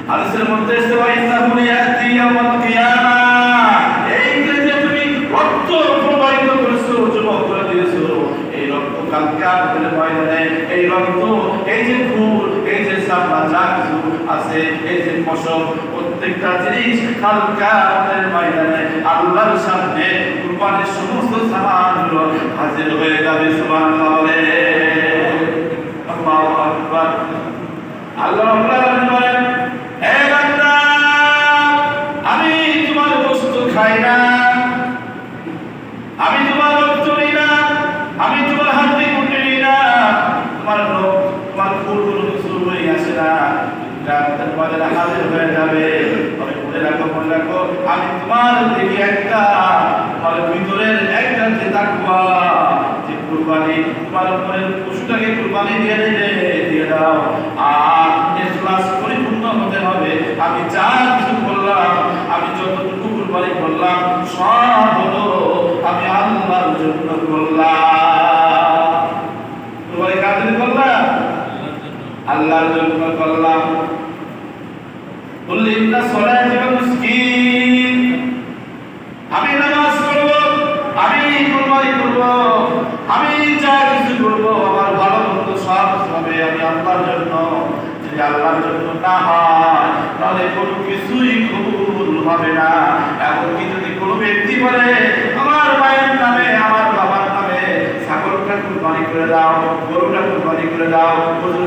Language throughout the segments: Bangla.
হাদিসের মধ্যে এসেছে ইন্নাহু ইয়াতি ইয়াউমাল কিয়ামাহ, এই যে তুমি রক্ত প্রবাহিত করেছো, যুবক করে দিয়েছো, এই রক্ত কাল কিয়ামতের ময়দানে এই রক্ত, এই যে ফুল, এই যে চামড়া, যা কিছু আছে, এই যে ফসল, প্রত্যেকটা জিনিস কাল কিয়ামতের ময়দানে আল্লাহর সামনে কুরবানির সমস্ত সামানগুলো হাজির হয়ে যাবে। সুবহানাল্লাহ। আল্লাহু আকবার। আল্লাহ রাব্বুল আলামিন বলেন, হে বান্দা, আমি তোমার গোশত খাই না, আমি তোমার রক্ত নিই না, আমি তোমার হাড্ডি কুটি নিই না, তোমার ফুলগুলো কিছু হয়ে আসে না, কিয়ামতের ময়দানে হাজির হয়ে যাবে। তবে মনে রাখো, আমি তোমার দিকে একটা, তোমার ভিতরের একটা যে তাকওয়া, যে কুরবানি, তোমার মনের পশুটাকে কুরবানি দিয়ে দাও, আর ইখলাস পরিপূর্ণ হতে হবে। আমি যা কিছু করলাম, আমি যতটুকু কুরবানি করলাম, সব হলো আমি আল্লাহর জন্য করলাম। কুরবানি কার জন্য করলাম? আল্লাহর জন্য করলাম। কুল ইন্না সলাতি ওয়া নুসকি, আমি নামাজ পড়ব, আমি কুরবানি করব, আমি যা কিছু করব, আমার ভালো মন্দ সব হবে আমি আল্লাহর জন্য। যদি আল্লাহর জন্য না হয় তাহলে কোনো কিছুই কবুল হবে না। এমনকি যদি কোনো ব্যক্তি বলে আমার মায়ের নামে, আমার বাবার নামে ছাগলটা কুরবানি করে দাও, গরুটা কুরবানি করে দাও,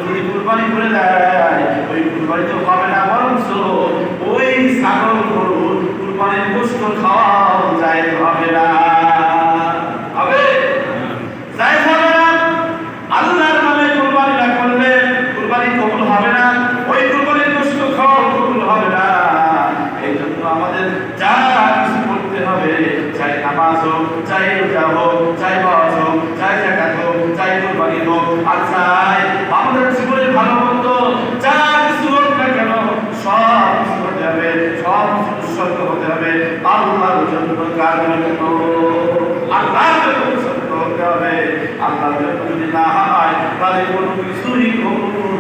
যদি কুরবানি করে দেয়, ওই কুরবানি তো হবে না, বরঞ্চ ওই ছাগল গরু কুরবানির গোশত খাওয়াও যায় হবে না। হবে? যায় হবে না। আল্লাহর নামে কুরবানি না করলে কুরবানি কবুল হবে না, ওই কুরবানির গোশত খাওয়া কবুল হবে না। এই জন্য আমাদের যা কিছু করতে হবে, চাই নামাজ হোক, চাই রোজা হোক, চাই হজ হোক, চাই যাকাত হোক, চাই কুরবানি হোক, আর চাই আমাদের জীবনের ভালো মন্দ যা কিছু হোক না কেন, সব কিছু হতে হবে, সব কিছু উৎসর্গ হতে হবে আল্লাহর জন্য। কার জন্য? আল্লাহর জন্য উৎসর্গ হতে হবে, আল্লাহর জন্য